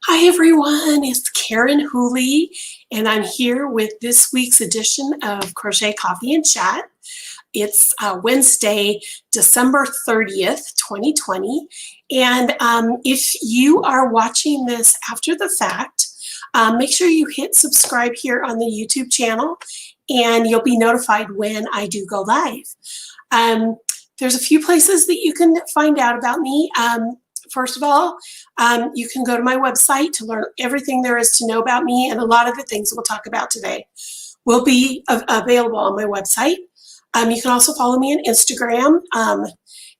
Hi everyone, it's Karen Hooley, and I'm here with this week's edition of Crochet Coffee and Chat. It's Wednesday, December 30th, 2020, and if you are watching this after the fact, make sure you hit subscribe here on the YouTube channel, and you'll be notified when I do go live. There's a few places that you can find out about me. First of all, you can go to my website to learn everything there is to know about me, and a lot of the things we'll talk about today will be available on my website. You can also follow me on Instagram,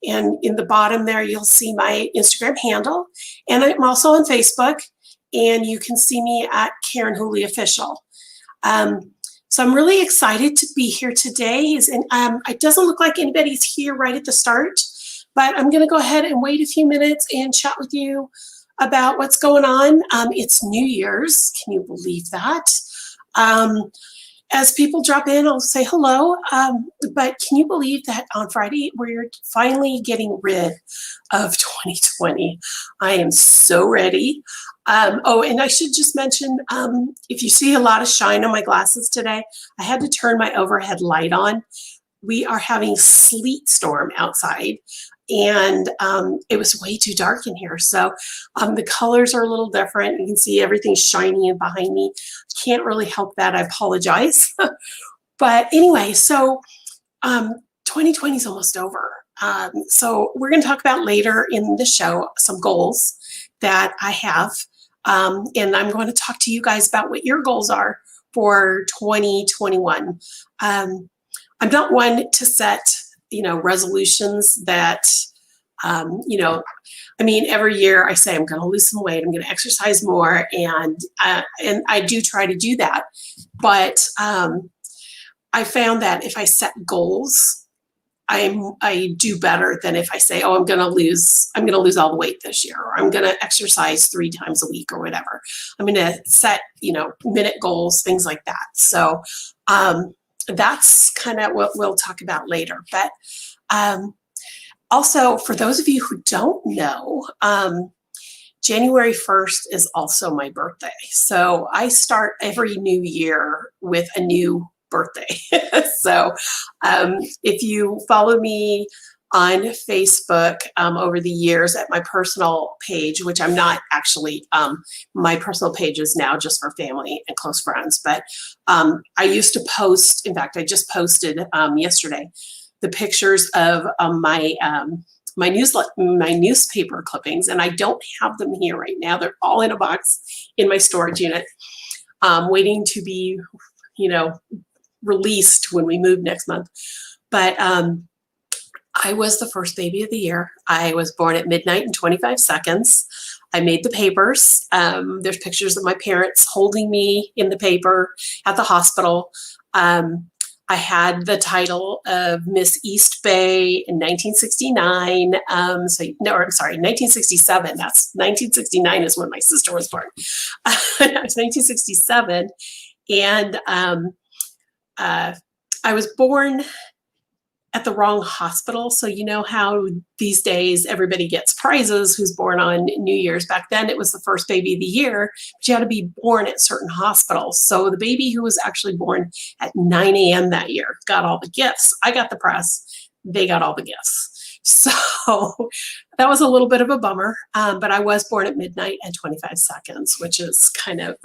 and in the bottom there you'll see my Instagram handle, and I'm also on Facebook, and you can see me at Karen Hooley Official. So I'm really excited to be here today. It doesn't look like anybody's here right at the start, but I'm going to go ahead and wait a few minutes and chat with you about what's going on. It's New Year's. Can you believe that? As people drop in, I'll say hello. But can you believe that on Friday, we're finally getting rid of 2020? I am so ready. Oh, and I should just mention, if you see a lot of shine on my glasses today, I had to turn my overhead light on. We are having sleet storm outside, and it was way too dark in here. So the colors are a little different. You can see everything shiny and behind me. Can't really help that. I apologize. But anyway, so 2020 is almost over. So we're going to talk about later in the show some goals that I have. And I'm going to talk to you guys about what your goals are for 2021. I'm not one to set, resolutions that, every year I say I'm going to lose some weight, I'm going to exercise more, and I do try to do that. But I found that if I set goals, I do better than if I say, oh, I'm going to lose all the weight this year, or I'm going to exercise 3 times a week, or whatever. I'm going to set, minute goals, things like that. So that's kind of what we'll talk about later. But also, for those of you who don't know, January 1st is also my birthday. So I start every new year with a new birthday. So if you follow me on Facebook over the years at my personal page, which I'm not actually, my personal page is now just for family and close friends, but I used to post, in fact, I just posted yesterday the pictures of my newspaper clippings, and I don't have them here right now. They're all in a box in my storage unit, waiting to be, released when we move next month. But I was the first baby of the year. I was born at midnight and 25 seconds. I made the papers. There's pictures of my parents holding me in the paper at the hospital. I had the title of Miss East Bay in 1969. 1967. That's 1969 is when my sister was born. It was 1967, and I was born at the wrong hospital. So you know how these days everybody gets prizes who's born on New Year's. Back then it was the first baby of the year, but you had to be born at certain hospitals. So the baby who was actually born at 9 a.m. that year got all the gifts. I got the press. They got all the gifts. So that was a little bit of a bummer, but I was born at midnight and 25 seconds, which is kind of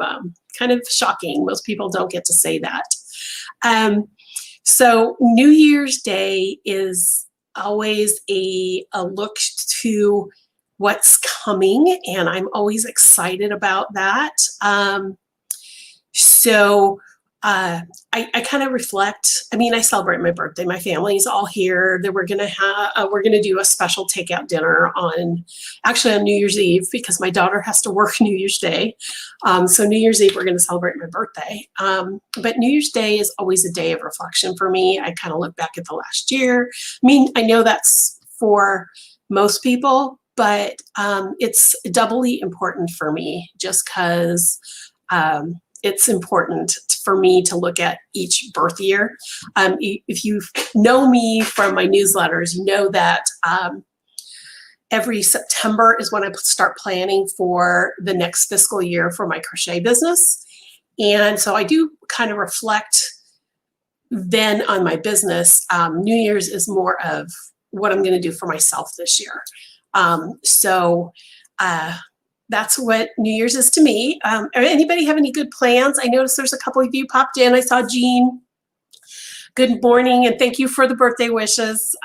shocking. Most people don't get to say that. So New Year's Day is always a look to what's coming, and I'm always excited about that. I kind of reflect. I celebrate my birthday. My family's all here. That we're gonna do a special takeout dinner on New Year's Eve, because my daughter has to work New Year's Day. So New Year's Eve we're gonna celebrate my birthday. But New Year's Day is always a day of reflection for me. I kind of look back at the last year. I know that's for most people, but it's doubly important for me just because it's important for me to look at each birth year. If you know me from my newsletters, you know that every September is when I start planning for the next fiscal year for my crochet business. And so I do kind of reflect then on my business. New Year's is more of what I'm going to do for myself this year. That's what New Year's is to me. Anybody have any good plans? I noticed there's a couple of you popped in. I saw Jean. Good morning, and thank you for the birthday wishes.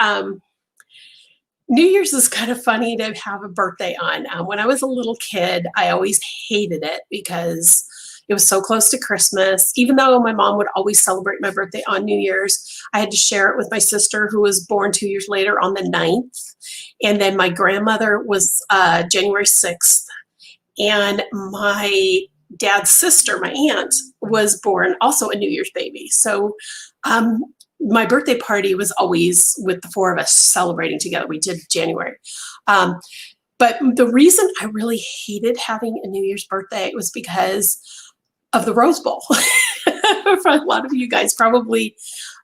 New Year's is kind of funny to have a birthday on. When I was a little kid, I always hated it because it was so close to Christmas. Even though my mom would always celebrate my birthday on New Year's, I had to share it with my sister, who was born 2 years later on the 9th. And then my grandmother was January 6th. And my dad's sister, my aunt, was born also a New Year's baby. So my birthday party was always with the four of us celebrating together. We did January. But the reason I really hated having a New Year's birthday was because of the Rose Bowl. For a lot of you guys probably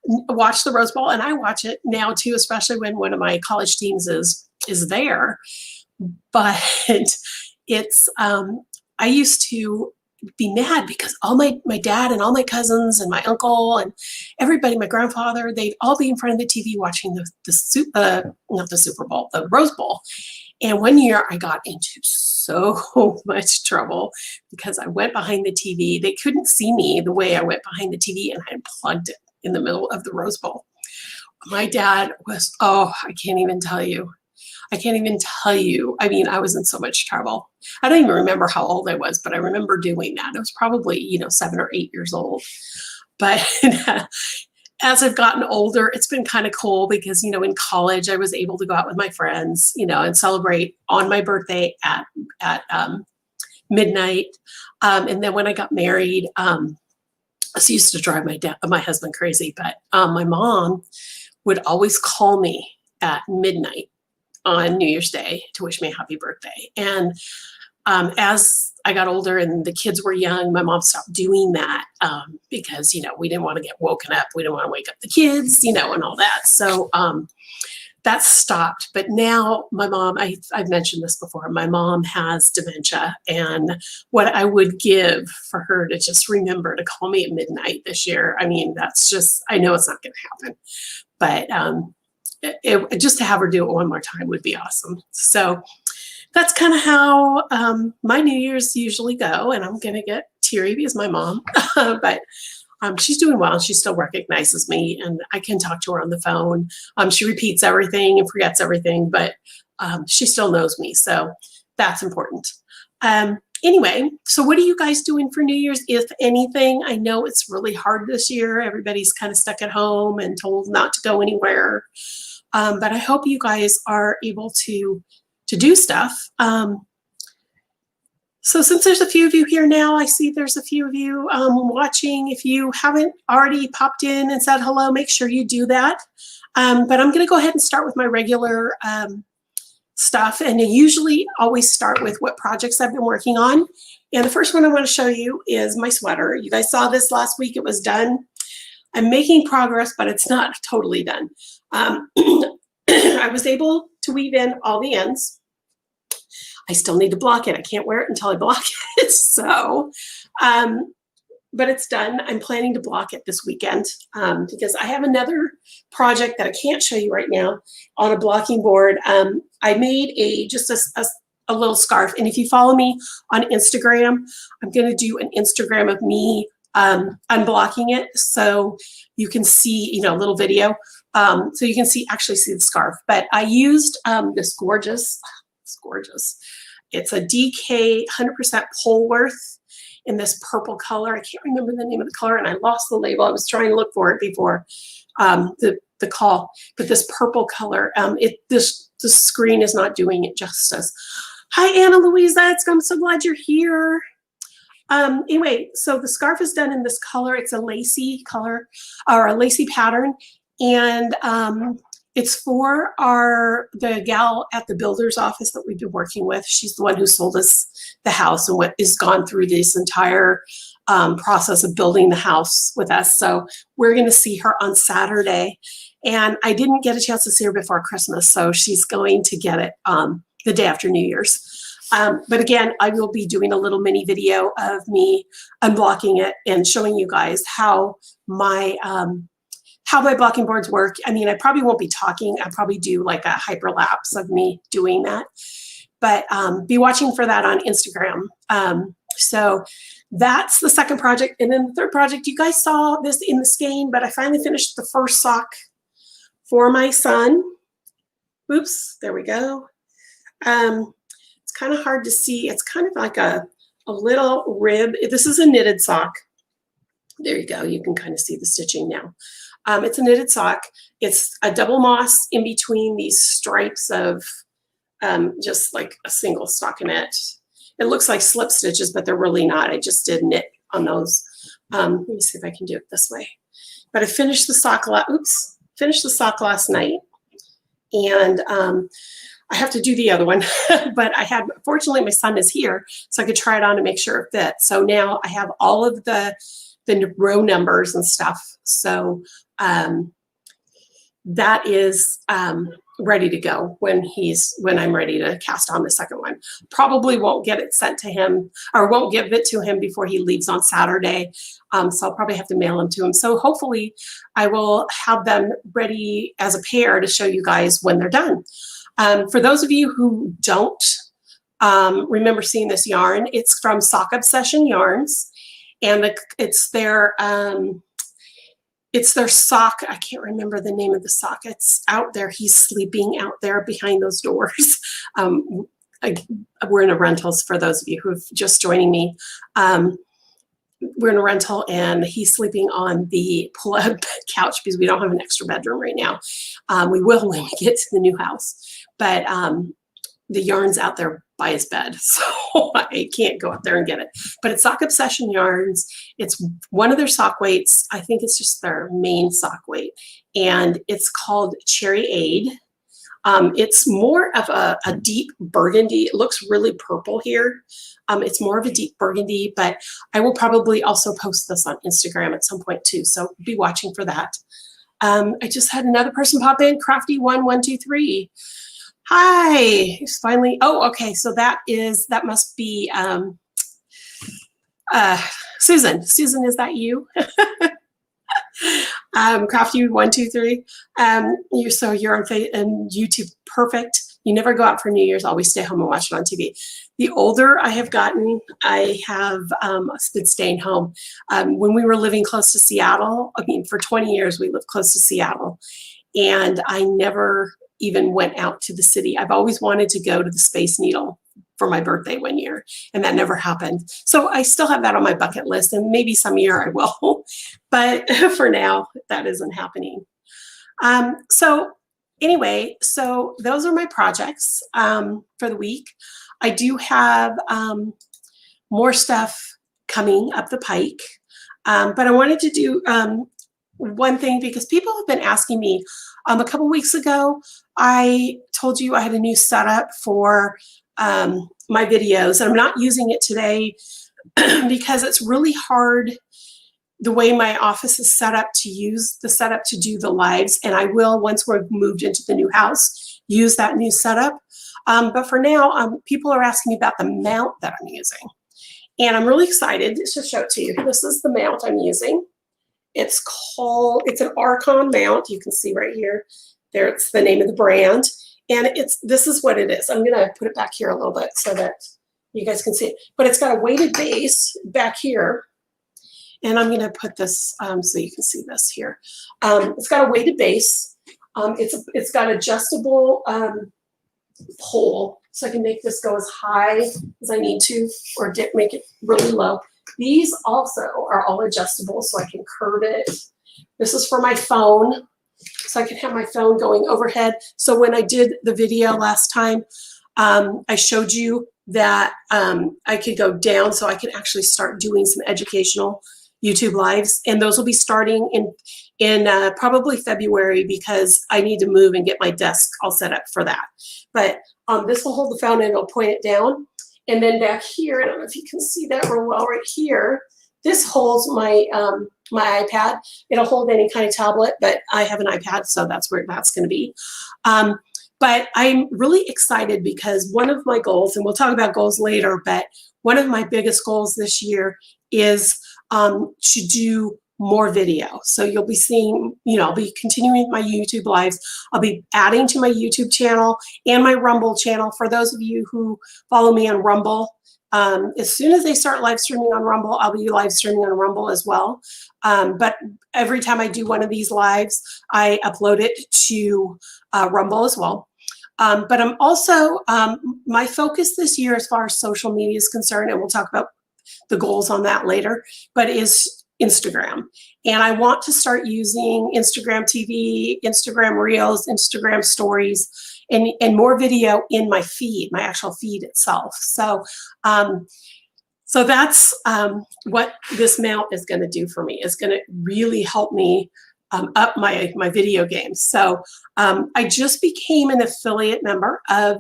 watch the Rose Bowl, and I watch it now too, especially when one of my college teams is there. But it's I used to be mad because all my dad and all my cousins and my uncle and everybody, my grandfather, they'd not the TV watching the Rose Bowl. And one year I got into so much trouble because I went behind the TV. They couldn't see me the way I went behind the TV, and I unplugged it in the middle of the Rose Bowl. My dad was, I can't even tell you. I can't even tell you. I mean, I was in so much trouble. I don't even remember how old I was, but I remember doing that. I was probably, 7 or 8 years old. But as I've gotten older, it's been kind of cool because, in college, I was able to go out with my friends, and celebrate on my birthday at midnight. And then when I got married, this used to drive my husband crazy, but my mom would always call me at midnight on New Year's Day to wish me a happy birthday. And as I got older and the kids were young, my mom stopped doing that because, we didn't want to get woken up. We didn't want to wake up the kids, and all that. So that stopped. But now my mom, I've mentioned this before, my mom has dementia. And what I would give for her to just remember to call me at midnight this year, I mean, that's just, I know it's not going to happen. But just to have her do it one more time would be awesome. So that's kind of how my New Year's usually go. And I'm going to get teary because my mom, but she's doing well. She still recognizes me and I can talk to her on the phone. She repeats everything and forgets everything, but she still knows me. So that's important. Anyway, so what are you guys doing for New Year's, if anything? I know it's really hard this year. Everybody's kind of stuck at home and told not to go anywhere. But I hope you guys are able to do stuff. So since there's a few of you here now, I see there's a few of you watching. If you haven't already popped in and said hello, make sure you do that. But I'm going to go ahead and start with my regular stuff. And I usually always start with what projects I've been working on. And the first one I want to show you is my sweater. You guys saw this last week. It was done. I'm making progress, but it's not totally done. I was able to weave in all the ends. I still need to block it. I can't wear it until I block it. So, but it's done. I'm planning to block it this weekend because I have another project that I can't show you right now on a blocking board. I made just a little scarf. And if you follow me on Instagram, I'm going to do an Instagram of me unblocking it. So you can see, a little video. So you can actually see the scarf. But I used this gorgeous. It's a DK 100% Polworth in this purple color. I can't remember the name of the color, and I lost the label. I was trying to look for it before the call. But this purple color, the screen is not doing it justice. Hi, Anna Louisa. I'm so glad you're here. Anyway, so the scarf is done in this color. It's a lacy color or a lacy pattern, and it's for the gal at the builder's office that we've been working with. She's the one who sold us the house and what is gone through this entire process of building the house with us. So we're going to see her on Saturday. And I didn't get a chance to see her before Christmas, so she's going to get it the day after New Year's. But again, I will be doing a little mini video of me unblocking it and showing you guys how my blocking boards work. I mean, I probably won't be talking. I'll probably do like a hyperlapse of me doing that. But be watching for that on Instagram. So that's the second project. And then the third project, you guys saw this in the skein, but I finally finished the first sock for my son. Oops, there we go. It's kind of hard to see. It's kind of like a little rib. This is a knitted sock. There you go. You can kind of see the stitching now. It's a knitted sock. It's a double moss in between these stripes of just like a single stockinette. It looks like slip stitches, but they're really not. I just did knit on those. Let me see if I can do it this way. But I finished the sock last night, and I have to do the other one. But fortunately, my son is here, so I could try it on to make sure it fits. So now I have all of the row numbers and stuff. So that is ready to go when I'm ready to cast on the second one. Probably won't get it sent to him, or won't give it to him before he leaves on Saturday. So I'll probably have to mail them to him. So hopefully I will have them ready as a pair to show you guys when they're done. For those of you who don't remember seeing this yarn, it's from Sock Obsession Yarns, and it's their sock. I can't remember the name of the sock. It's out there. He's sleeping out there behind those doors. We're in a rentals for those of you who have just joining me. We're in a rental, and he's sleeping on the pull-out couch because we don't have an extra bedroom right now. We will when we get to the new house, but the yarn's out there by his bed, so I can't go up there and get it. But it's Sock Obsession Yarns. It's one of their sock weights. I think it's just their main sock weight, and it's called Cherry Aid. It's more of a deep burgundy. It looks really purple here. It's more of a deep burgundy, but I will probably also post this on Instagram at some point too, so be watching for that. I just had another person pop in, Crafty1123. Hi, he's finally, oh, okay, so that must be Susan. Susan, is that you? Crafty123. You're on YouTube. Perfect. You never go out for New Year's, always stay home and watch it on TV. The older I have gotten, I have been staying home. When we were living close to Seattle, I mean, for 20 years we lived close to Seattle, and I never even went out to the city. I've always wanted to go to the Space Needle for my birthday one year, and that never happened. So I still have that on my bucket list, and maybe some year I will, but for now, that isn't happening. So anyway, so those are my projects for the week. I do have more stuff coming up the pike, but I wanted to do one thing because people have been asking me. A couple weeks ago, I told you I had a new setup for my videos, and I'm not using it today because it's really hard the way my office is set up to use the setup to do the lives, and I will, once we're moved into the new house, use that new setup. But for now, people are asking me about the mount that I'm using, and I'm really excited to show it to you. This is the mount I'm using. It's an Arkon Mount. You can see right here. There, it's the name of the brand. And this is what it is. I'm gonna put it back here a little bit so that you guys can see it. But it's got a weighted base back here. And I'm gonna put this so you can see this here. It's got a weighted base. It's got adjustable pole, so I can make this go as high as I need to, or make it really low. These also are all adjustable, so I can curve it. This is for my phone, so I can have my phone going overhead. So when I did the video last time, I showed you that I could go down, so I can actually start doing some educational YouTube lives, and those will be starting in probably February, because I need to move and get my desk all set up for that. But this will hold the phone and it'll point it down. And then back here, I don't know if you can see that real well right here, this holds my my iPad. It'll hold any kind of tablet, but I have an iPad, so that's where that's going to be. But I'm really excited because one of my goals, and we'll talk about goals later, but one of my biggest goals this year is to do more video. So you'll be seeing, I'll be continuing my YouTube lives. I'll be adding to my YouTube channel and my Rumble channel. For those of you who follow me on Rumble, as soon as they start live streaming on Rumble, I'll be live streaming on Rumble as well. But every time I do one of these lives, I upload it to Rumble as well. But I'm also, my focus this year as far as social media is concerned, and we'll talk about the goals on that later, but is Instagram. And I want to start using Instagram TV, Instagram Reels, Instagram Stories, and more video in my feed, my actual feed itself. So, so that's what this mount is going to do for me. It's going to really help me up my video games. So I just became an affiliate member of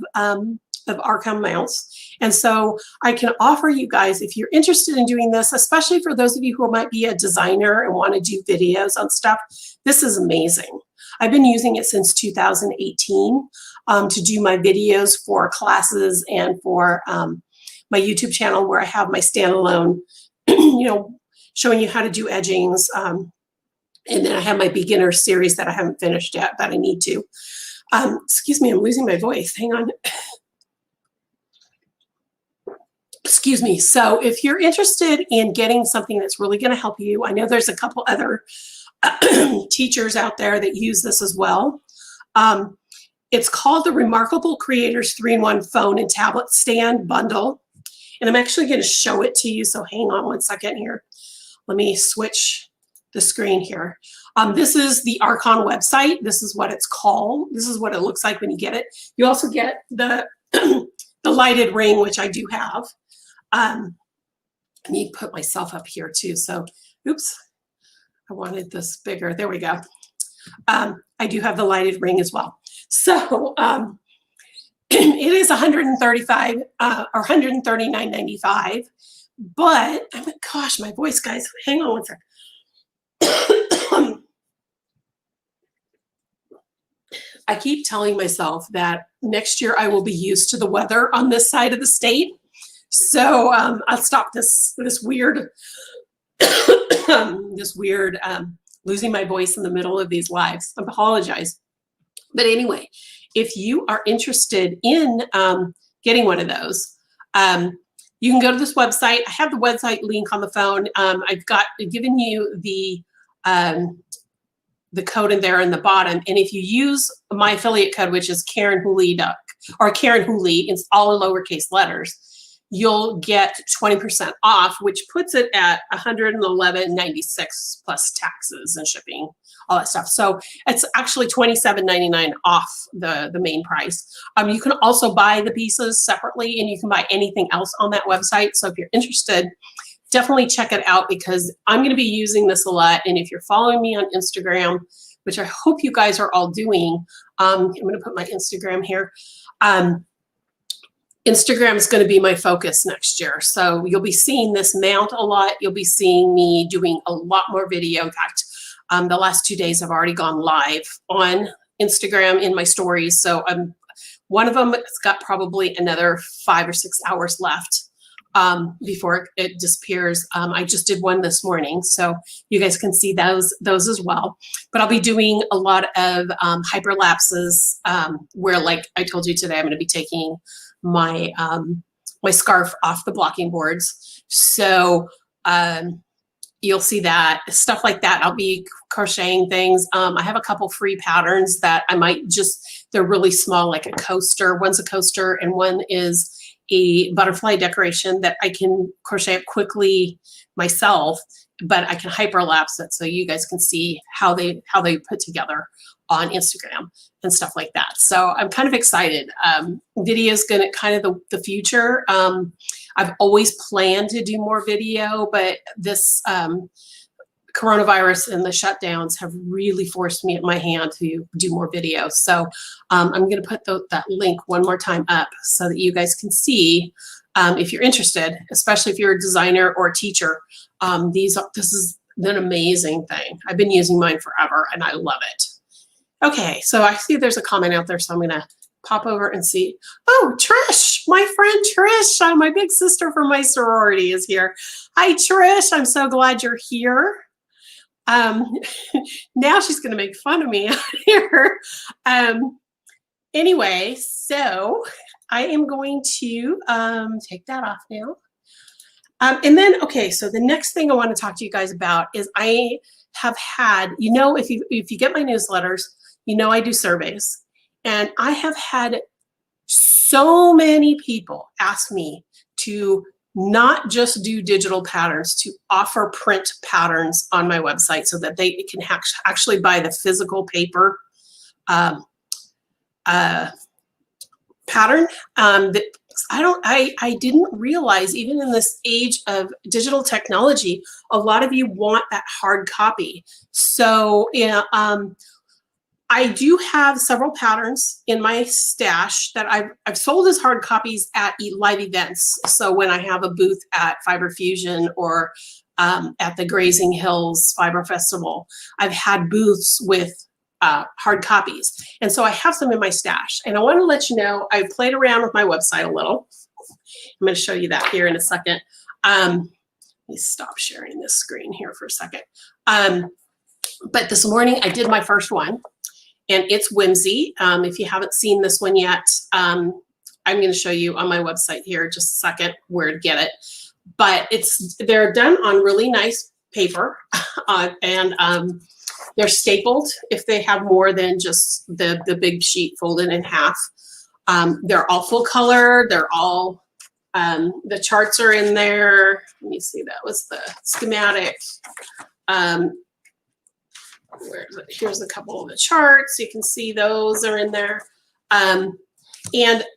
Arkon Mounts. And so I can offer you guys, if you're interested in doing this, especially for those of you who might be a designer and want to do videos on stuff, this is amazing. I've been using it since 2018 to do my videos for classes and for my YouTube channel where I have my standalone, showing you how to do edgings. And then I have my beginner series that I haven't finished yet, but I need to. Excuse me, I'm losing my voice. Hang on. Excuse me. So if you're interested in getting something that's really going to help you, I know there's a couple other teachers out there that use this as well. It's called the Remarkable Creators 3-in-1 Phone and Tablet Stand Bundle. And I'm actually going to show it to you. So hang on one second here. Let me switch the screen here. This is the Archon website. This is what it's called. This is what it looks like when you get it. You also get the, the lighted ring, which I do have. I need to put myself up here too. So, oops, I wanted this bigger. There we go. I do have the lighted ring as well. So it is $135 or $139.95. But gosh, my voice, guys. Hang on one second. I keep telling myself that next year I will be used to the weather on this side of the state. So I'll stop this weird, losing my voice in the middle of these lives. I apologize. But anyway, if you are interested in getting one of those, you can go to this website. I have the website link on the phone. I've given you the code in there in the bottom. And if you use my affiliate code, which is Karen Hooley, or Karen Hooley, it's all in lowercase letters, you'll get 20% off, which puts it at $111.96 plus taxes and shipping, all that stuff. So it's actually $27.99 off the main price. You can also buy the pieces separately, and you can buy anything else on that website. So if you're interested, definitely check it out, because I'm going to be using this a lot. And if you're following me on Instagram, which I hope you guys are all doing, I'm going to put my Instagram here. Instagram is going to be my focus next year. So you'll be seeing this mount a lot. You'll be seeing me doing a lot more video. In fact, the last 2 days I've already gone live on Instagram in my stories. So one of them has got probably another 5 or 6 hours left before it disappears. I just did one this morning, so you guys can see those as well. But I'll be doing a lot of hyperlapses where, like I told you today, I'm going to be taking my my scarf off the blocking boards. So you'll see that, stuff like that. I'll be crocheting things. I have a couple free patterns that I might just, they're really small, like a coaster. One's a coaster and one is a butterfly decoration that I can crochet up quickly myself, but I can hyperlapse it so you guys can see how they put together on Instagram and stuff like that. So I'm kind of excited. Video is going to kind of the future. I've always planned to do more video, but this coronavirus and the shutdowns have really forced me at my hand to do more videos. So I'm going to put that link one more time up so that you guys can see if you're interested, especially if you're a designer or a teacher. This is an amazing thing. I've been using mine forever and I love it. Okay, so I see there's a comment out there, so I'm going to pop over and see. Oh, Trish, my friend Trish, my big sister from my sorority is here. Hi, Trish. I'm so glad you're here. Now she's going to make fun of me out here. Anyway, so I am going to take that off now. And then, okay, so the next thing I want to talk to you guys about is I have had, you know, if you get my newsletters, you know I do surveys. And I have had so many people ask me to not just do digital patterns, to offer print patterns on my website so that they can actually buy the physical paper pattern. I didn't realize, even in this age of digital technology, a lot of you want that hard copy. So yeah, I do have several patterns in my stash that I've sold as hard copies at live events. So when I have a booth at Fiber Fusion or at the Grazing Hills Fiber Festival, I've had booths with hard copies. And so I have some in my stash. And I want to let you know, I played around with my website a little. I'm going to show you that here in a second. Let me stop sharing this screen here for a second. But this morning I did my first one. And it's Whimsy. If you haven't seen this one yet, I'm going to show you on my website here just a second where to get it. But they're done on really nice paper, and they're stapled if they have more than just the big sheet folded in half. They're all full color. They're all, the charts are in there. Let me see, that was the schematic. Where is it? Here's a couple of the charts. You can see those are in there. And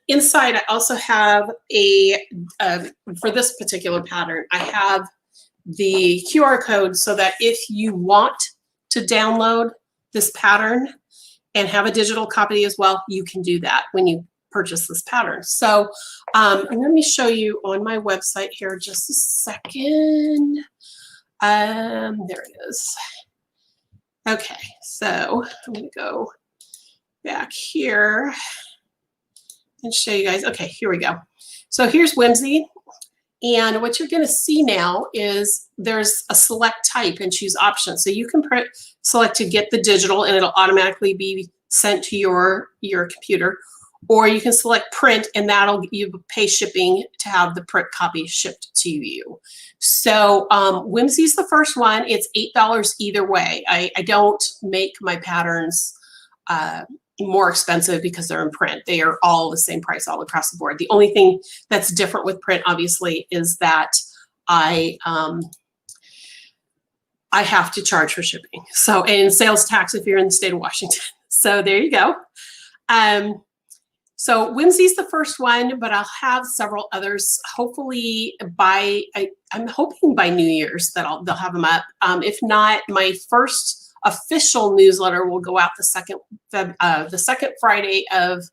inside, I also have for this particular pattern, I have the QR code so that if you want to download this pattern and have a digital copy as well, you can do that when you purchase this pattern. So let me show you on my website here just a second. There it is. Okay, so I'm going to go back here and show you guys. Okay, here we go. So here's Whimsy. And what you're going to see now is there's a select type and choose option. So you can select to get the digital and it'll automatically be sent to your computer. Or you can select print and you pay shipping to have the print copy shipped to you. So Whimsy's the first one. It's $8 either way. I don't make my patterns more expensive because they're in print. They are all the same price all across the board. The only thing that's different with print, obviously, is that I have to charge for shipping. So, and sales tax if you're in the state of Washington. So there you go. So Whimsy's the first one, but I'll have several others. Hopefully I'm hoping by New Year's that they'll have them up. If not, my first official newsletter will go out the second Friday of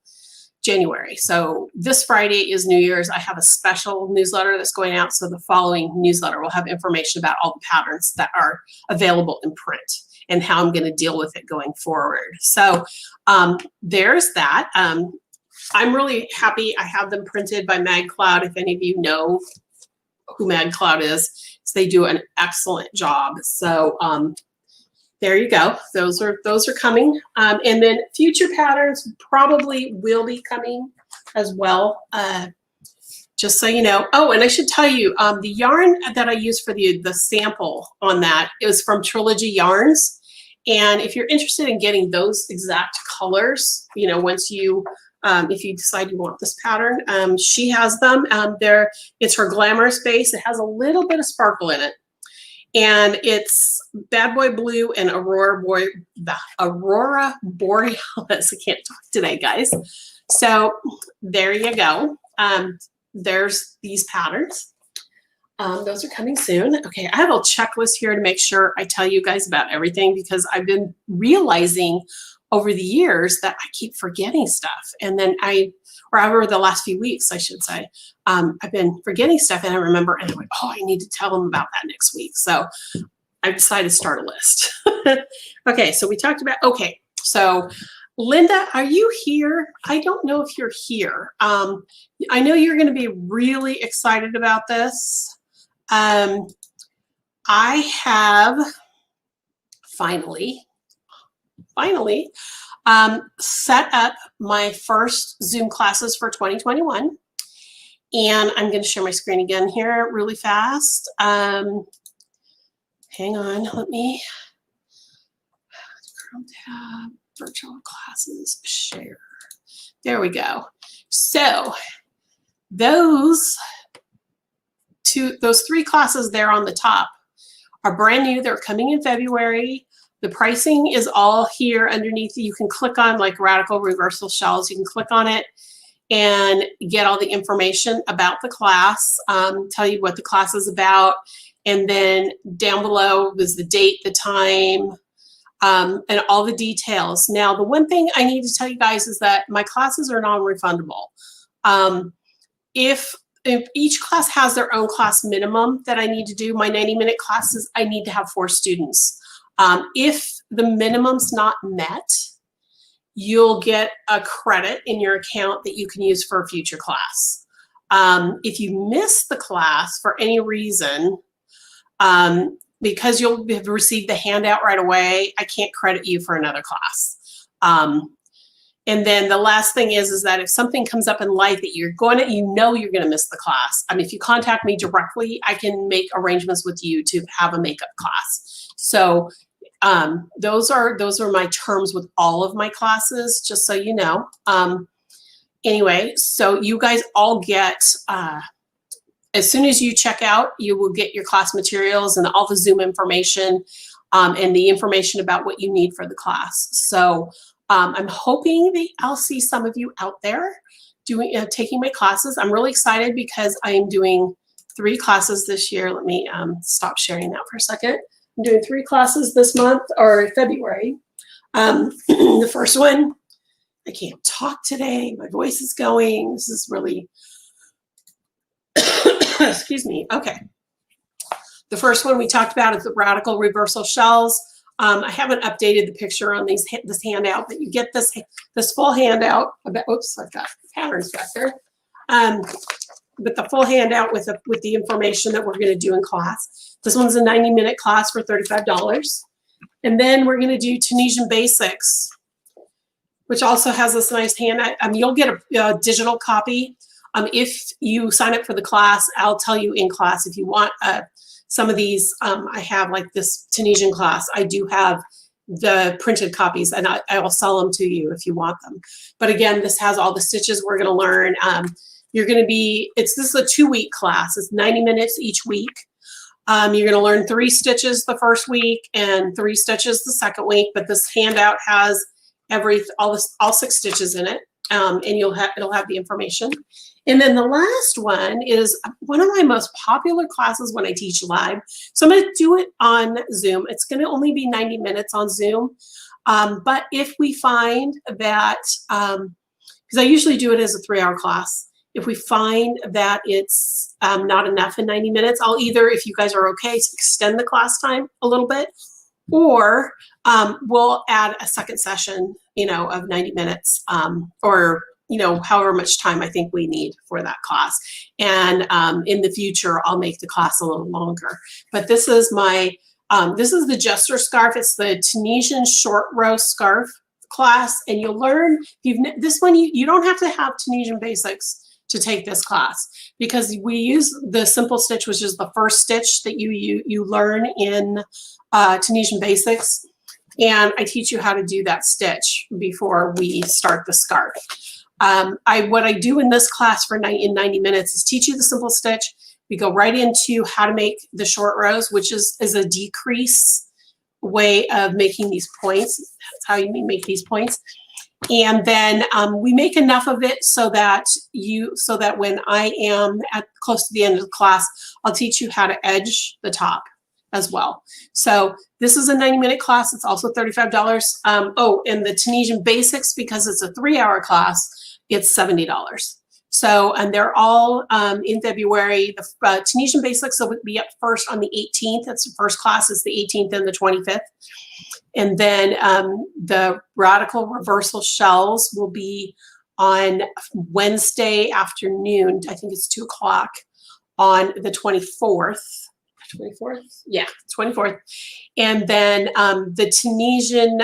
January. So this Friday is New Year's. I have a special newsletter that's going out. So the following newsletter will have information about all the patterns that are available in print and how I'm going to deal with it going forward. So there's that. I'm really happy I have them printed by MagCloud. If any of you know who MagCloud is, they do an excellent job. So there you go. Those are coming. And then future patterns probably will be coming as well. Just so you know. Oh, and I should tell you, the yarn that I use for the sample on that is from Trilogy Yarns. And if you're interested in getting those exact colors, you know, once you if you decide you want this pattern, she has them. It's her glamorous base. It has a little bit of sparkle in it. And it's Bad Boy Blue and Aurora Borealis. I can't talk today, guys. So there you go. There's these patterns. Those are coming soon. Okay, I have a checklist here to make sure I tell you guys about everything because I've been realizing over the years that I keep forgetting stuff. And then or over the last few weeks, I should say, I've been forgetting stuff and I remember and I'm like, oh, I need to tell them about that next week. So I decided to start a list. Okay, so we talked about, okay, so Linda, are you here? I don't know if you're here. I know you're going to be really excited about this. I have finally set up my first Zoom classes for 2021. And I'm going to share my screen again here really fast. Hang on, let me Chrome tab, virtual classes, share. There we go. So those three classes there on the top are brand new. They're coming in February. The pricing is all here underneath. You can click on like Radical Reversal Shells. You can click on it and get all the information about the class, tell you what the class is about, and then down below is the date, the time, and all the details. Now, the one thing I need to tell you guys is that my classes are non-refundable. If each class has their own class minimum that I need to do, my 90-minute classes, I need to have 4 students. If the minimum's not met, you'll get a credit in your account that you can use for a future class. If you miss the class for any reason, because you'll have received the handout right away, I can't credit you for another class. And then the last thing is that if something comes up in life that you're going to miss the class. I mean, if you contact me directly, I can make arrangements with you to have a makeup class. So those are my terms with all of my classes, just so you know. Anyway, so you guys all get, as soon as you check out, you will get your class materials and all the Zoom information and the information about what you need for the class. So I'm hoping that I'll see some of you out there taking my classes. I'm really excited because I am doing 3 classes this year. Let me stop sharing that for a second. I'm doing 3 classes this month, or February. The first one, I can't talk today. My voice is going. This is really, excuse me. Okay. The first one we talked about is the Radical Reversal Shells. I haven't updated the picture on this handout, but you get this full handout. Oops, I've got patterns back there. But the full handout with the information that we're going to do in class. This one's a 90-minute class for $35. And then we're going to do Tunisian Basics, which also has this nice handout. You'll get a digital copy. If you sign up for the class, I'll tell you in class if you want some of these. I have like this Tunisian class. I do have the printed copies, and I will sell them to you if you want them. But again, this has all the stitches we're going to learn. This is a 2-week class. It's 90 minutes each week. You're going to learn 3 stitches the first week and 3 stitches the second week. But this handout has all 6 stitches in it, and it'll have the information. And then the last one is one of my most popular classes when I teach live. So I'm going to do it on Zoom. It's going to only be 90 minutes on Zoom. But if we find that, because I usually do it as a 3-hour class, if we find that it's not enough in 90 minutes, I'll either, if you guys are okay, extend the class time a little bit, or we'll add a second session, of 90 minutes, or however much time I think we need for that class. And in the future, I'll make the class a little longer. But this is this is the Jester scarf. It's the Tunisian short row scarf class, and you'll learn. This one you don't have to have Tunisian Basics to take this class, because we use the simple stitch, which is the first stitch that you learn in Tunisian Basics, and I teach you how to do that stitch before we start the scarf. What I do in this class in 90 minutes is teach you the simple stitch. We go right into how to make the short rows, which is a decrease way of making these points. That's how you make these points. And then we make enough of it so that when I am close to the end of the class, I'll teach you how to edge the top as well. So this is a 90-minute class. It's also $35. And the Tunisian Basics, because it's a 3-hour class, it's $70. So, and they're all in February. The Tunisian Basics will be up first on the 18th. That's the first class is the 18th and the 25th. And then the Radical Reversal Shells will be on Wednesday afternoon. I think it's 2 o'clock on the 24th. 24th? Yeah, 24th. And then the Tunisian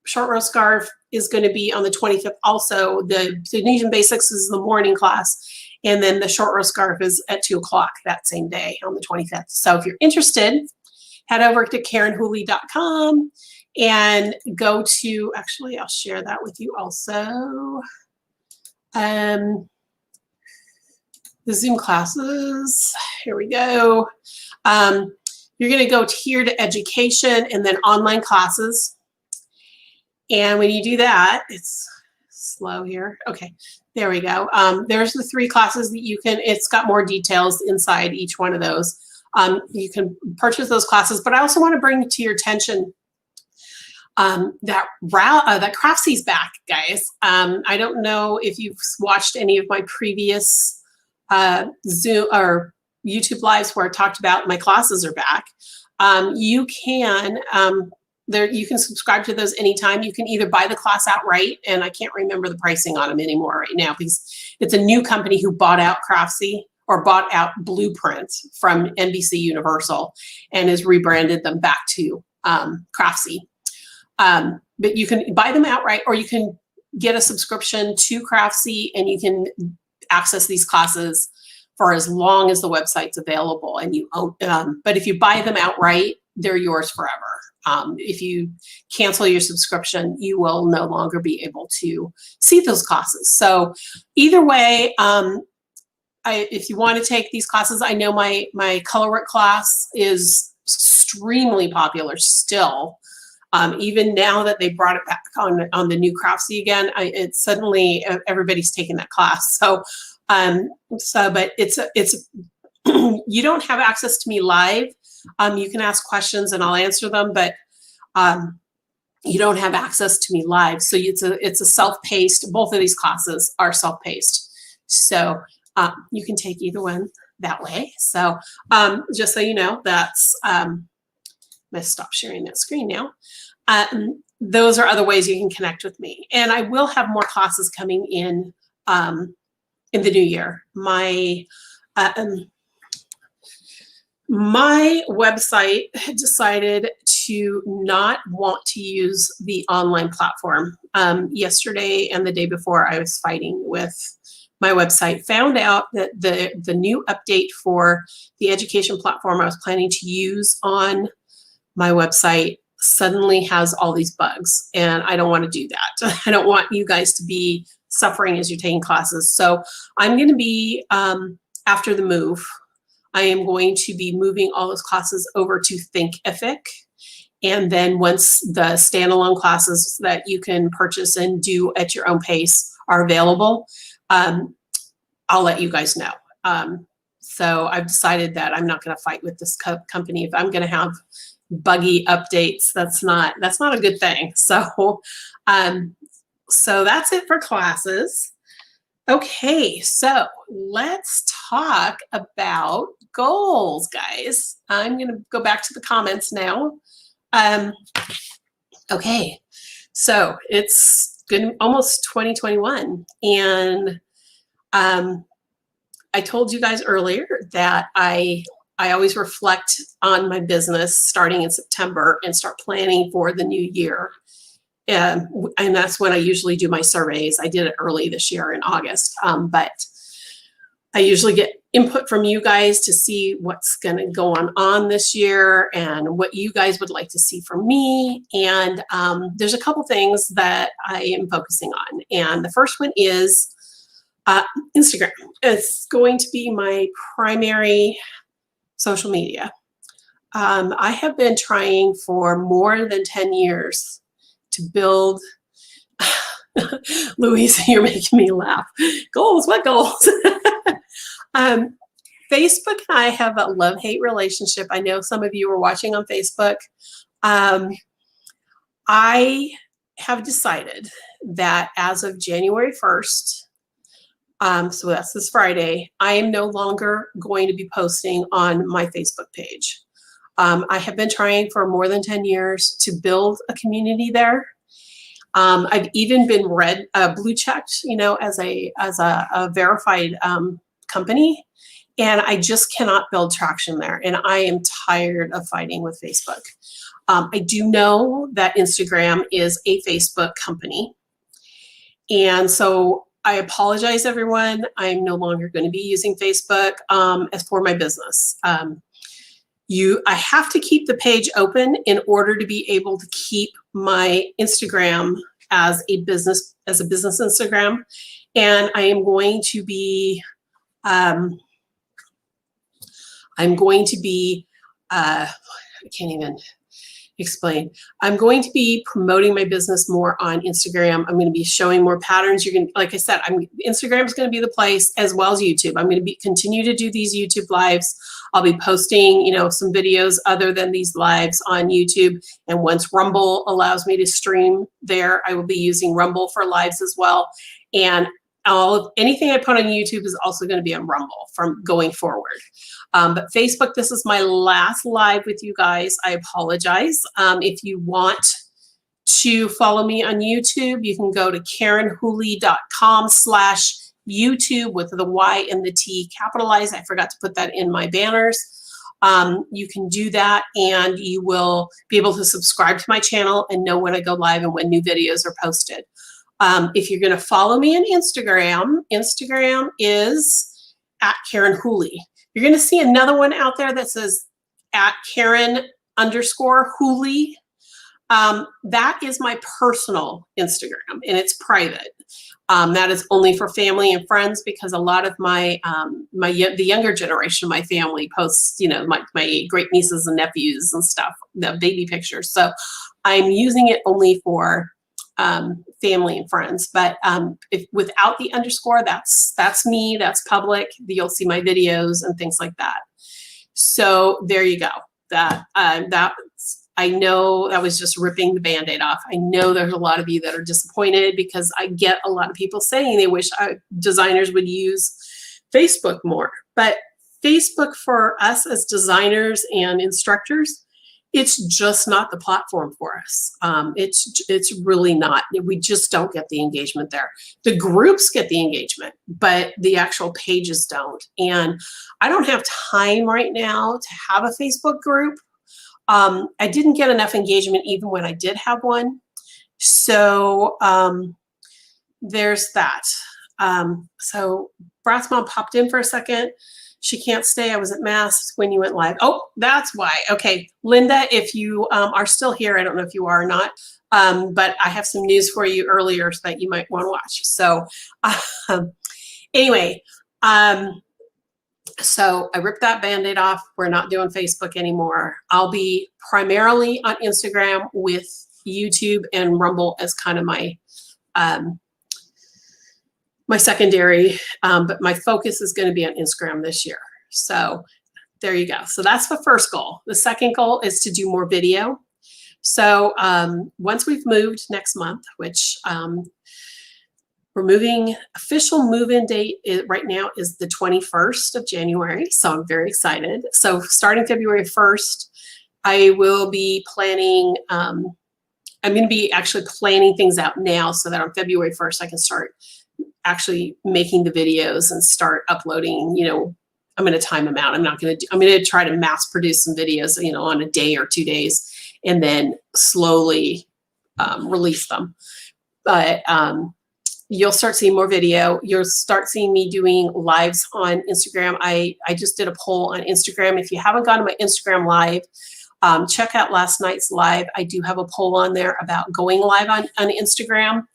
short row scarf is going to be on the 25th also. The Tunisian Basics is the morning class. And then the short row scarf is at 2 o'clock that same day on the 25th. So if you're interested, head over to KarenHooley.com and go to, actually, I'll share that with you also. The Zoom classes, here we go. You're going to go here to education and then online classes. And when you do that, it's slow here. Okay, there we go. There's the 3 classes that you can, it's got more details inside each one of those. You can purchase those classes, but I also want to bring to your attention that Craftsie's back, guys. I don't know if you've watched any of my previous Zoom or YouTube lives where I talked about my classes are back. You can you can subscribe to those anytime. You can either buy the class outright, and I can't remember the pricing on them anymore right now because it's a new company who bought out Craftsy or bought out Blueprint from NBC Universal and has rebranded them back to Craftsy. But you can buy them outright, or you can get a subscription to Craftsy, and you can access these classes for as long as the website's available. And you own, but if you buy them outright, they're yours forever. If you cancel your subscription, you will no longer be able to see those classes. So either way, if you want to take these classes, I know my colorwork class is extremely popular still. Even now that they brought it back on the new Craftsy again, it's suddenly everybody's taking that class. So, but it's you don't have access to me live. You can ask questions and I'll answer them, but you don't have access to me live. So it's a self-paced. Both of these classes are self-paced. So you can take either one that way. So just so you know, that's I'm gonna stop sharing that screen now. Those are other ways you can connect with me. And I will have more classes coming in the new year. My website had decided to not want to use the online platform. Yesterday and the day before, I was fighting with my website, found out that the new update for the education platform I was planning to use on my website suddenly has all these bugs, and I don't want to do that. I don't want you guys to be suffering as you're taking classes. So I'm going to be, after the move, I am going to be moving all those classes over to Thinkific. And then once the standalone classes that you can purchase and do at your own pace are available, I'll let you guys know. So I've decided that I'm not going to fight with this company. If I'm going to have buggy updates, that's not a good thing. So, so that's it for classes. Okay, so let's talk about goals, guys. I'm going to go back to the comments now. Okay, so it's good, almost 2021, and I told you guys earlier that I always reflect on my business starting in September and start planning for the new year. And that's when I usually do my surveys. I did it early this year in August, but I usually get input from you guys to see what's going to go on this year and what you guys would like to see from me. And there's a couple things that I am focusing on. And the first one is Instagram. It's going to be my primary social media. I have been trying for more than 10 years to build, Louise, you're making me laugh. Goals, what goals? Facebook and I have a love-hate relationship. I know some of you are watching on Facebook. I have decided that as of January 1st, So that's this Friday. I am no longer going to be posting on my Facebook page. I have been trying for more than 10 years to build a community there. I've even been blue checked, you know, as a verified company, and I just cannot build traction there. And I am tired of fighting with Facebook. I do know that Instagram is a Facebook company, and so I apologize, everyone. I'm no longer going to be using Facebook as for my business. I have to keep the page open in order to be able to keep my Instagram as a business Instagram, and I am going to be I can't even explain. I'm going to be promoting my business more on Instagram. I'm going to be showing more patterns. Like I said, Instagram is going to be the place, as well as YouTube. I'm going to continue to do these YouTube lives. I'll be posting, you know, some videos other than these lives on YouTube. And once Rumble allows me to stream there, I will be using Rumble for lives as well. And anything I put on YouTube is also going to be on Rumble from going forward. But Facebook, this is my last live with you guys. I apologize. If you want to follow me on YouTube, you can go to KarenHooley.com/YouTube with the Y and the T capitalized. I forgot to put that in my banners. You can do that, and you will be able to subscribe to my channel and know when I go live and when new videos are posted. If you're going to follow me on Instagram, Instagram is @KarenHooley. You're going to see another one out there that says @Karen_Hooley. That is my personal Instagram, and it's private. That is only for family and friends, because a lot of the younger generation of my family posts, you know, my great nieces and nephews and stuff, the baby pictures. So I'm using it only for family and friends. But if without the underscore, that's me. That's public. You'll see my videos and things like that. So there you go. I know that was just ripping the Band-Aid off. I know there's a lot of you that are disappointed, because I get a lot of people saying they wish designers would use Facebook more. But Facebook, for us as designers and instructors, it's just not the platform for us. It's really not. We just don't get the engagement there. The groups get the engagement, but the actual pages don't. And I don't have time right now to have a Facebook group. I didn't get enough engagement even when I did have one. So there's that. So Brat's mom popped in for a second. She can't stay. I was at Mass when you went live. Oh, that's why. Okay, Linda, if you are still here, I don't know if you are or not, but I have some news for you earlier that you might want to watch. So anyway, so I ripped that Band-Aid off. We're not doing Facebook anymore. I'll be primarily on Instagram, with YouTube and Rumble as kind of my my secondary, but my focus is going to be on Instagram this year. So there you go. So that's the first goal. The second goal is to do more video. So once we've moved next month, which we're moving, official move-in date right now is the 21st of January. So I'm very excited. So starting February 1st, I will be planning, I'm going to be actually planning things out now so that on February 1st, I can start actually making the videos and start uploading. You know, I'm going to time them out. I'm going to try to mass produce some videos, you know, on a day or 2 days, and then slowly release them. But you'll start seeing more video. You'll start seeing me doing lives on Instagram. I just did a poll on Instagram. If you haven't gone to my Instagram live, check out last night's live. I do have a poll on there about going live on Instagram.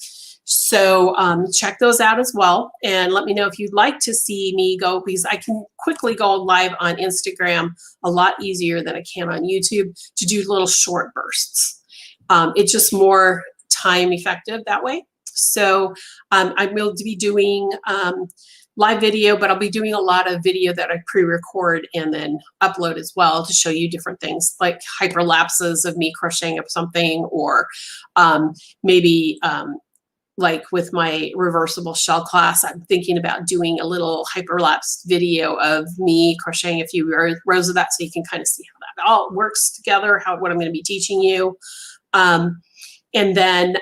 So check those out as well, and let me know if you'd like to see me go, because I can quickly go live on Instagram a lot easier than I can on YouTube to do little short bursts. It's just more time effective that way. So I will be doing live video, but I'll be doing a lot of video that I pre-record and then upload as well to show you different things, like hyperlapses of me crocheting up something, or maybe like with my reversible shell class, I'm thinking about doing a little hyperlapse video of me crocheting a few rows of that, so you can kind of see how that all works together, what I'm going to be teaching you. And then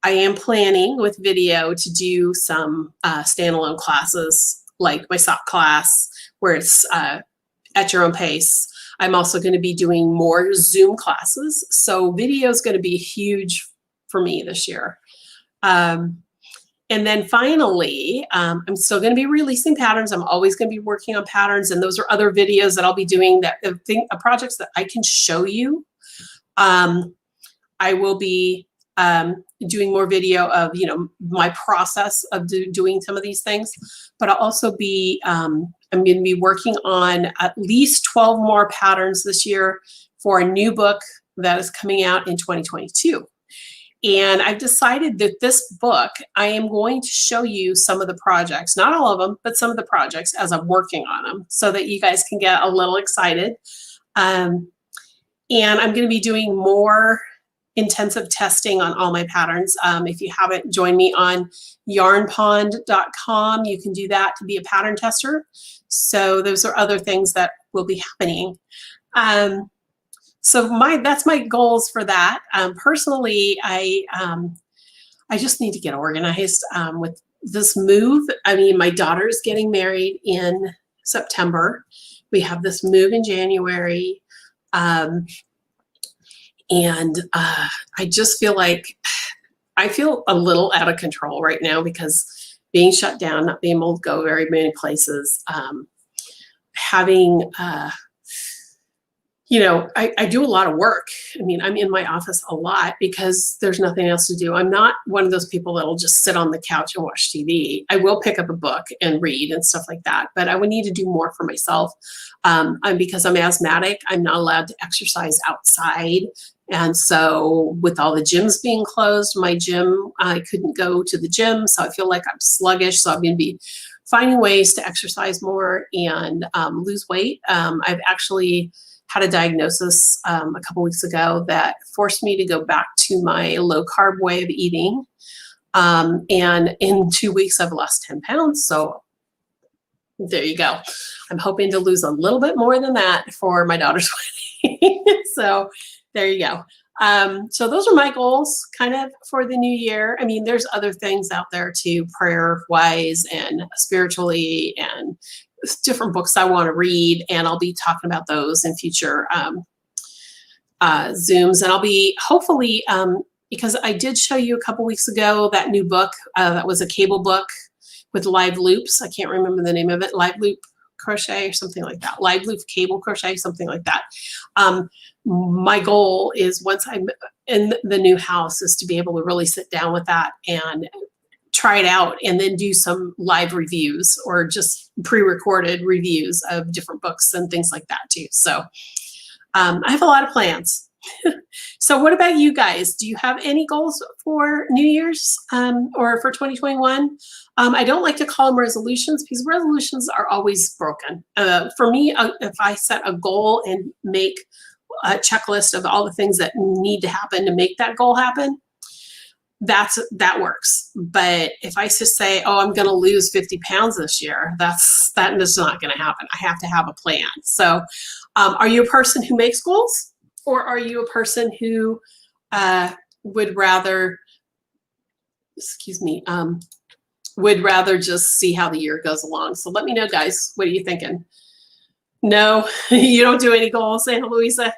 I am planning with video to do some standalone classes, like my sock class, where it's at your own pace. I'm also going to be doing more Zoom classes. So video is going to be huge for me this year. And then finally, I'm still going to be releasing patterns. I'm always going to be working on patterns, and those are other videos that I'll be doing, that projects that I can show you. I will be doing more video of, you know, my process of doing some of these things, but I'll also be, I'm going to be working on at least 12 more patterns this year for a new book that is coming out in 2022. And I've decided that this book, I am going to show you some of the projects, not all of them, but some of the projects as I'm working on them, so that you guys can get a little excited. And I'm going to be doing more intensive testing on all my patterns. If you haven't joined me on yarnpond.com, you can do that to be a pattern tester. So those are other things that will be happening. So that's my goals for that. Personally, I just need to get organized with this move. I mean, my daughter's getting married in September. We have this move in January. And I just feel like I feel a little out of control right now, because being shut down, not being able to go very many places, having you know, I do a lot of work. I mean, I'm in my office a lot because there's nothing else to do. I'm not one of those people that'll just sit on the couch and watch TV. I will pick up a book and read and stuff like that, but I would need to do more for myself. Because I'm asthmatic, I'm not allowed to exercise outside. And so with all the gyms being closed, my gym, I couldn't go to the gym. So I feel like I'm sluggish. So I'm going to be finding ways to exercise more and lose weight. I've actually had a diagnosis a couple weeks ago that forced me to go back to my low carb way of eating. And in 2 weeks, I've lost 10 pounds. So there you go. I'm hoping to lose a little bit more than that for my daughter's wedding. So there you go. So those are my goals kind of for the new year. I mean, there's other things out there too, prayer-wise and spiritually, and different books I want to read, and I'll be talking about those in future Zooms. And I'll be hopefully, because I did show you a couple weeks ago that new book that was a cable book with live loops. I can't remember the name of it, live loop crochet or something like that, live loop cable crochet, something like that. My goal is, once I'm in the new house, is to be able to really sit down with that and try it out, and then do some live reviews or just pre-recorded reviews of different books and things like that too. So I have a lot of plans. So what about you guys? Do you have any goals for New Year's or for 2021? I don't like to call them resolutions, because resolutions are always broken. For me, if I set a goal and make a checklist of all the things that need to happen to make that goal happen, that works. But if I just say, oh, I'm going to lose 50 pounds this year, that is not going to happen. I have to have a plan. So are you a person who makes goals, or are you a person who would rather, would rather just see how the year goes along? So let me know, guys. What are you thinking? No, you don't do any goals, Ana Luisa?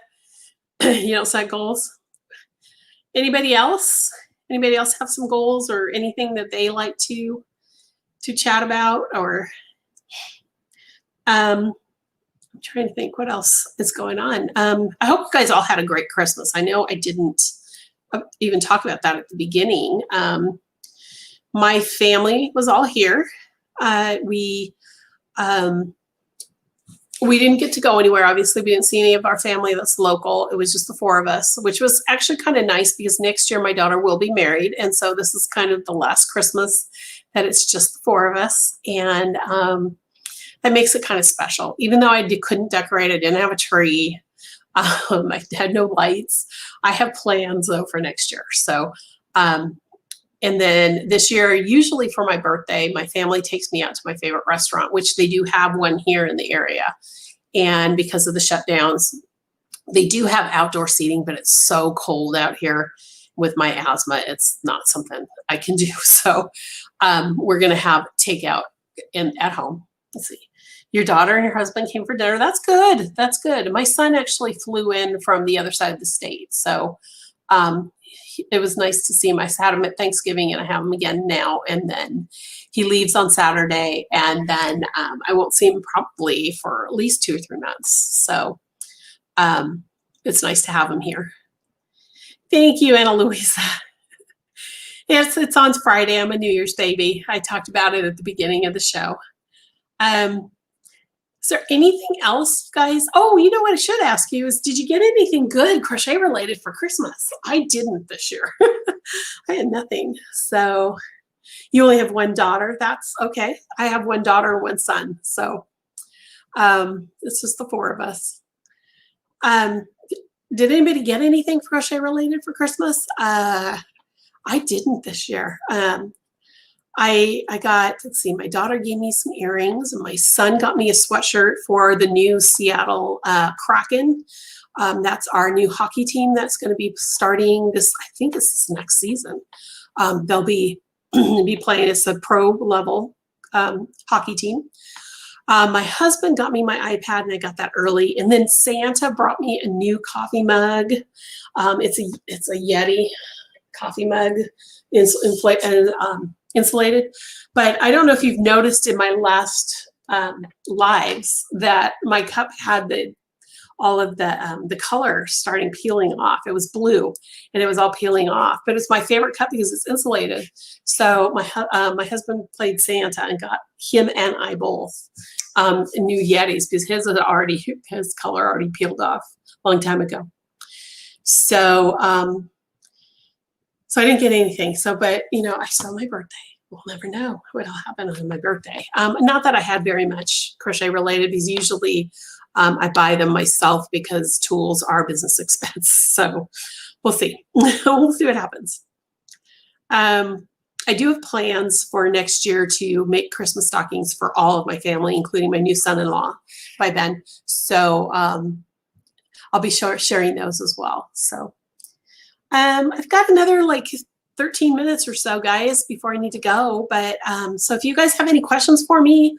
You don't set goals? Anybody else? Anybody else have some goals or anything that they like to chat about? Or I'm trying to think what else is going on. I hope you guys all had a great Christmas. I know I didn't even talk about that at the beginning. My family was all here. We didn't get to go anywhere. Obviously, we didn't see any of our family that's local. It was just the four of us, which was actually kind of nice, because next year my daughter will be married. And so this is kind of the last Christmas that it's just the four of us. And that makes it kind of special. Even though I couldn't decorate, I didn't have a tree. I had no lights. I have plans though for next year. So And then this year, usually for my birthday, my family takes me out to my favorite restaurant, which they do have one here in the area. And because of the shutdowns, they do have outdoor seating, but it's so cold out here with my asthma. It's not something I can do. So we're going to have takeout at home. Let's see. Your daughter and your husband came for dinner. That's good. That's good. My son actually flew in from the other side of the state. So it was nice to see him. I had him at Thanksgiving and I have him again now. And then he leaves on Saturday. And then I won't see him probably for at least 2 or 3 months. So it's nice to have him here. Thank you, Anna Louisa. Yes, it's on Friday. I'm a New Year's baby. I talked about it at the beginning of the show. Is there anything else, guys? Oh, you know what I should ask you is, did you get anything good crochet related for Christmas? I didn't this year. I had nothing. So you only have one daughter. That's okay. I have one daughter and one son. So it's just the 4 of us. Did anybody get anything crochet related for Christmas? I didn't this year. I got, let's see, my daughter gave me some earrings and my son got me a sweatshirt for the new Seattle Kraken. That's our new hockey team that's going to be starting this, I think this is next season. They'll be playing, it's a pro level hockey team. My husband got me my iPad and I got that early. And then Santa brought me a new coffee mug. It's a Yeti coffee mug, insulated. But I don't know if you've noticed in my last lives that my cup had all of the color starting peeling off. It was blue and it was all peeling off, but it's my favorite cup because it's insulated. So my husband played Santa and got him and I both new Yetis because his color already peeled off a long time ago. So so I didn't get anything. So, but you know, I saw my birthday. We'll never know what'll happen on my birthday. Not that I had very much crochet related because usually I buy them myself because tools are business expense. So we'll see. We'll see what happens. I do have plans for next year to make Christmas stockings for all of my family, including my new son-in-law by then. So I'll be sharing those as well. So I've got another like 13 minutes or so, guys, before I need to go. But so if you guys have any questions for me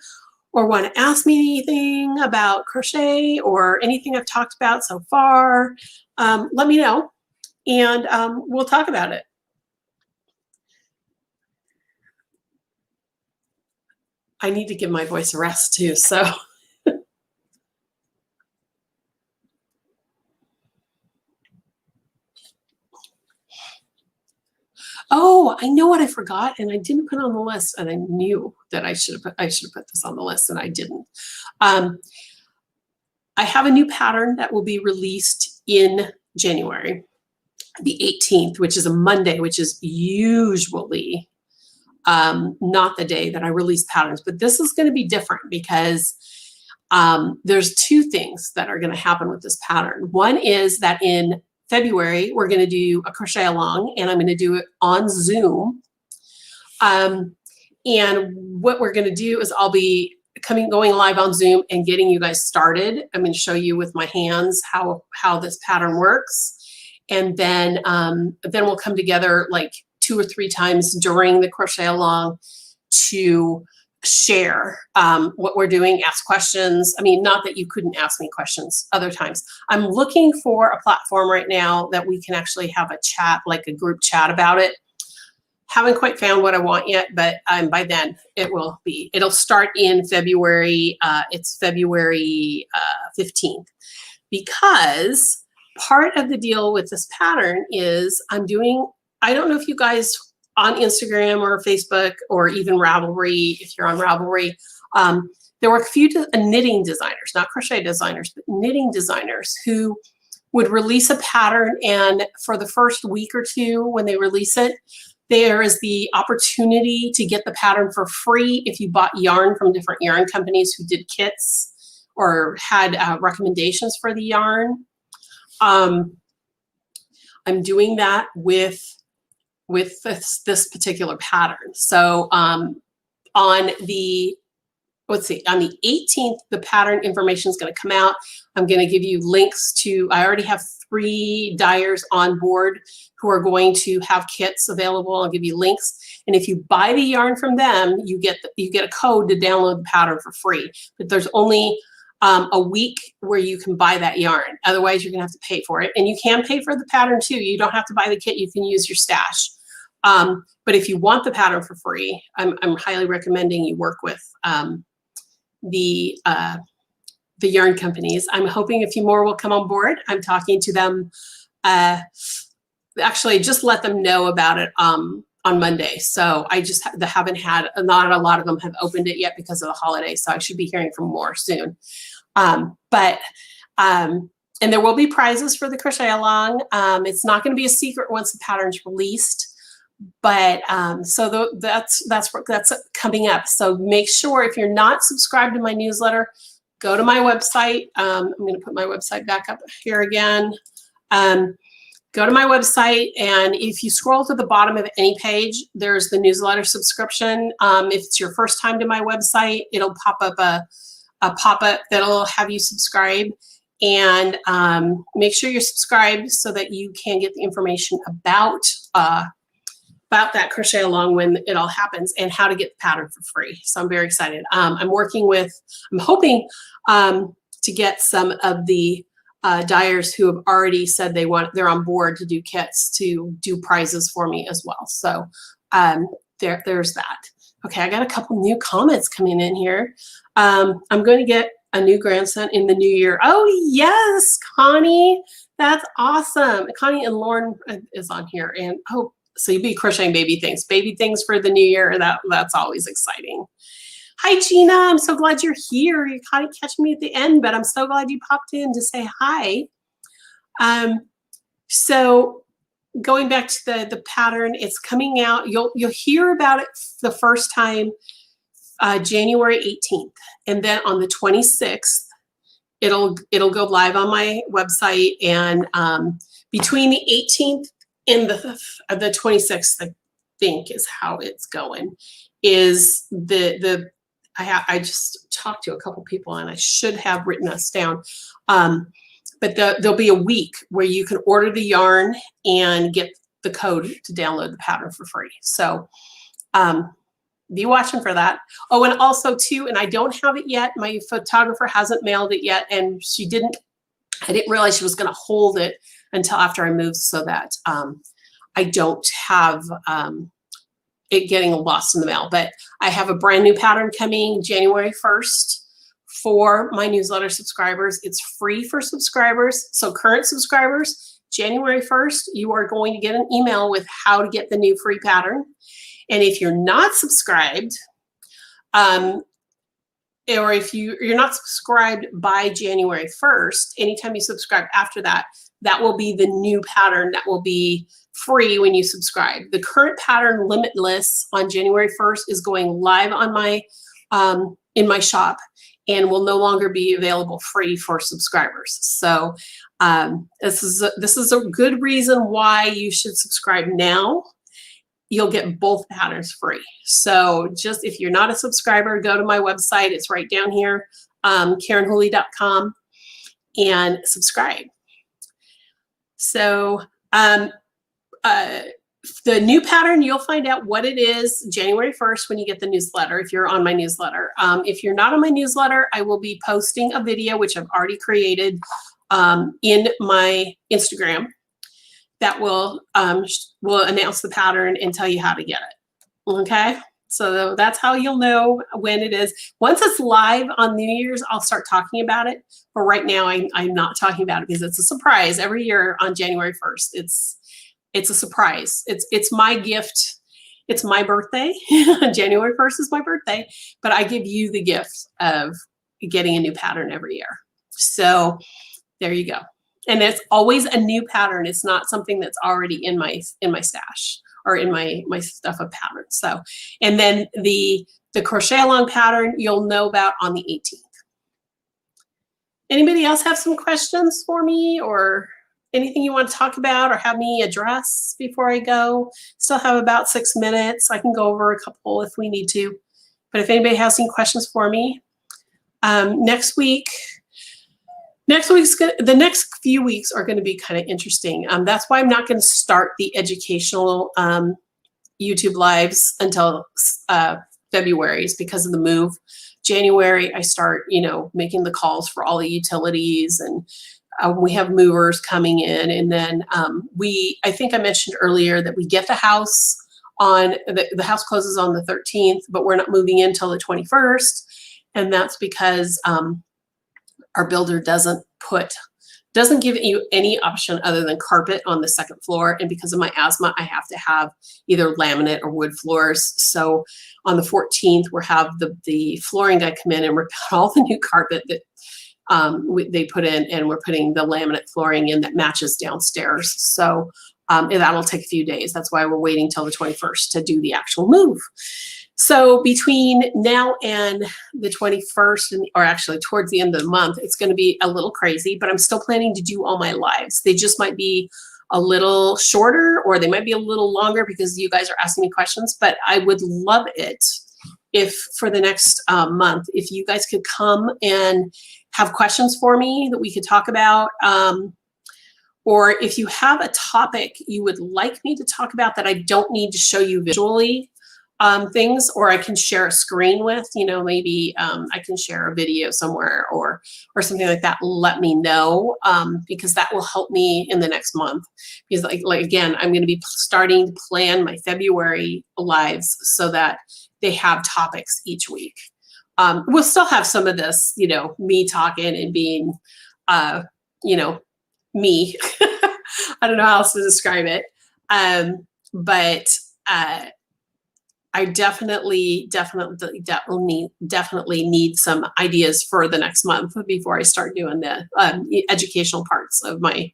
or want to ask me anything about crochet or anything I've talked about so far, let me know and we'll talk about it. I need to give my voice a rest too, so. Oh, I know what I forgot, and I didn't put on the list, and I knew that I should have put this on the list, and I didn't. I have a new pattern that will be released in January, the 18th, which is a Monday, which is usually not the day that I release patterns, but this is going to be different because there's 2 things that are going to happen with this pattern. One is that in February, we're going to do a crochet along and I'm going to do it on Zoom. And what we're going to do is I'll be going live on Zoom and getting you guys started. I'm going to show you with my hands how this pattern works. And then we'll come together like 2 or 3 times during the crochet along to share what we're doing, ask questions. I mean, not that you couldn't ask me questions other times. I'm looking for a platform right now that we can actually have a chat, like a group chat about it. Haven't quite found what I want yet, but by then it'll start in February. It's February 15th because part of the deal with this pattern is I don't know if you guys on Instagram or Facebook or even Ravelry, if you're on Ravelry, there were a few knitting designers, not crochet designers, but knitting designers who would release a pattern, and for the first week or 2 when they release it, there is the opportunity to get the pattern for free if you bought yarn from different yarn companies who did kits or had recommendations for the yarn. I'm doing that with with this particular pattern. So on the, let's see, on the 18th, the pattern information is going to come out. I'm going to give you links to, I already have 3 dyers on board who are going to have kits available. I'll give you links. And if you buy the yarn from them, you get a code to download the pattern for free. But there's only a week where you can buy that yarn. Otherwise, you're going to have to pay for it. And you can pay for the pattern too. You don't have to buy the kit. You can use your stash. But if you want the pattern for free, I'm highly recommending you work with the yarn companies. I'm hoping a few more will come on board. I'm talking to them. Actually, just let them know about it on Monday. So I just haven't had, not a lot of them have opened it yet because of the holiday. So I should be hearing from more soon. And there will be prizes for the crochet along. It's not going to be a secret once the pattern's released. But so that's coming up. So make sure, if you're not subscribed to my newsletter, go to my website. I'm going to put my website back up here again. Go to my website, and if you scroll to the bottom of any page, there's the newsletter subscription. If it's your first time to my website, it'll pop up a pop-up that'll have you subscribe. And make sure you're subscribed so that you can get the information about that crochet along when it all happens, and how to get the pattern for free. So I'm very excited. I'm hoping to get some of the dyers who have already said they're on board to do kits to do prizes for me as well. So there's that. Okay, I got a couple new comments coming in here. I'm going to get a new grandson in the new year. Oh yes, Connie, that's awesome. Connie and Lauren is on here, and so you'll be crocheting baby things for the new year. That's always exciting. Hi, Gina. I'm so glad you're here. You kind of catch me at the end, but I'm so glad you popped in to say hi. So going back to the pattern, it's coming out. You'll hear about it the first time January 18th, and then on the 26th, it'll go live on my website. And between the 18th and the 26th, I think is how it's going. Is I just talked to a couple people, and I should have written us down. But there'll be a week where you can order the yarn and get the code to download the pattern for free. So be watching for that. Oh, and also too, and I don't have it yet. My photographer hasn't mailed it yet, and I didn't realize she was going to hold it until after I moved, so that I don't have it getting lost in the mail. But I have a brand new pattern coming January 1st for my newsletter subscribers. It's free for subscribers. So current subscribers, January 1st, you are going to get an email with how to get the new free pattern. And if you're not subscribed, or if you're not subscribed by January 1st, anytime you subscribe after that, that will be the new pattern that will be free when you subscribe. The current pattern Limitless on January 1st is going live on my in my shop, and will no longer be available free for subscribers. So this is a good reason why you should subscribe now. You'll get both patterns free. So just, if you're not a subscriber, go to my website. It's right down here, KarenHooley.com, and subscribe. So the new pattern, you'll find out what it is January 1st when you get the newsletter, if you're on my newsletter. If you're not on my newsletter, I will be posting a video, which I've already created, in my Instagram, that will announce the pattern and tell you how to get it. Okay, so that's how you'll know when it is. Once it's live on New Year's, I'll start talking about it. But right now, I'm not talking about it because it's a surprise. Every year on January 1st, it's a surprise. It's my gift. It's my birthday. January 1st is my birthday, but I give you the gift of getting a new pattern every year. So there you go. And it's always a new pattern. It's not something that's already in my stash or in my stuff of patterns. So, and then the crochet along pattern you'll know about on the 18th. Anybody else have some questions for me or anything you want to talk about or have me address before I go? Still have about 6 minutes. I can go over a couple if we need to. But if anybody has any questions for me, next week's the next few weeks are going to be kind of interesting. That's why I'm not going to start the educational YouTube lives until February, is because of the move. January, I start, making the calls for all the utilities, and we have movers coming in. And then I think I mentioned earlier that we get the house on, the house closes on the 13th, but we're not moving in until the 21st. And that's because our builder doesn't give you any option other than carpet on the second floor. And because of my asthma, I have to have either laminate or wood floors. So on the 14th, we'll have the flooring guy come in and rip out all the new carpet that they put in, and we're putting the laminate flooring in that matches downstairs. So that'll take a few days. That's why we're waiting till the 21st to do the actual move. So between now and the 21st, or actually towards the end of the month, it's going to be a little crazy, but I'm still planning to do all my lives. They just might be a little shorter, or they might be a little longer because you guys are asking me questions, but I would love it if for the next month, if you guys could come and have questions for me that we could talk about, or if you have a topic you would like me to talk about that I don't need to show you visually, things, or I can share a screen with, maybe I can share a video somewhere or something like that, let me know, because that will help me in the next month. Because like again, I'm going to be starting to plan my February lives so that they have topics each week. We'll still have some of this, me talking and being, me. I don't know how else to describe it. But I definitely need some ideas for the next month before I start doing the educational parts of my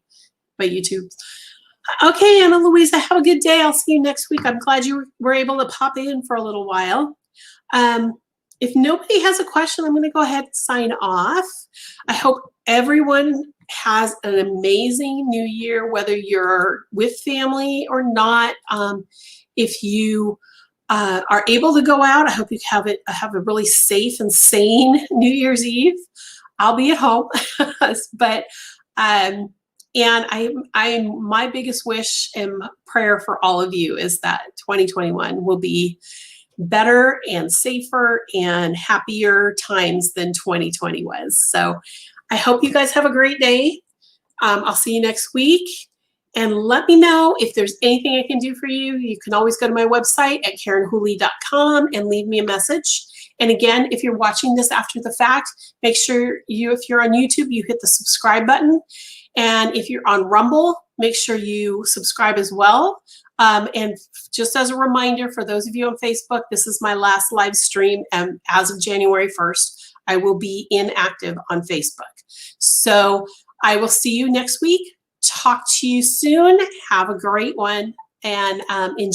YouTube. Okay, Anna Louisa, have a good day. I'll see you next week. I'm glad you were able to pop in for a little while. If nobody has a question, I'm going to go ahead and sign off. I hope everyone has an amazing new year, whether you're with family or not. If you are able to go out, I hope you have a really safe and sane New Year's Eve. I'll be at home, but my biggest wish and prayer for all of you is that 2021 will be better and safer and happier times than 2020 was. So I hope you guys have a great day. I'll see you next week. And let me know if there's anything I can do for you. You can always go to my website at KarenHooley.com and leave me a message. And again, if you're watching this after the fact, make sure if you're on YouTube, you hit the subscribe button. And if you're on Rumble, make sure you subscribe as well. And just as a reminder, for those of you on Facebook, this is my last live stream. And as of January 1st, I will be inactive on Facebook. So I will see you next week. Talk to you soon. Have a great one, and enjoy.